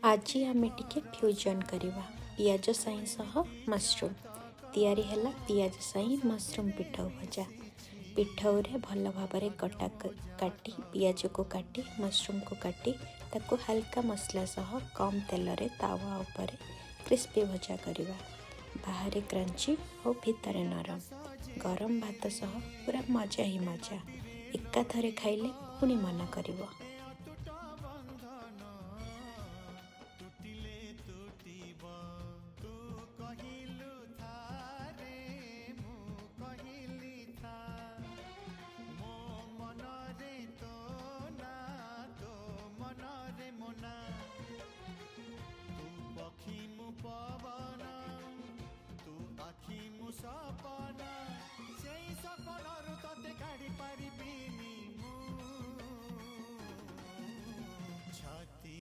आज आमे टिके फ्यूजन करवा पियाज साई सह मशरूम तैयारी है पियाज साई मशरूम पिठाऊ भजा। पिठाऊ रे भल भाव कटा काटी पियाज को काटी मशरूम को काटी ताको हल्का मसला सह कम तेल रे तावा ऊपर क्रिस्पी भजा करवा। बाहर क्रंची और भितर नरम गरम भात सह पूरा मजा ही मजा। एका थरे खाइले पुणी मना करिवो। पक्षी मु पवन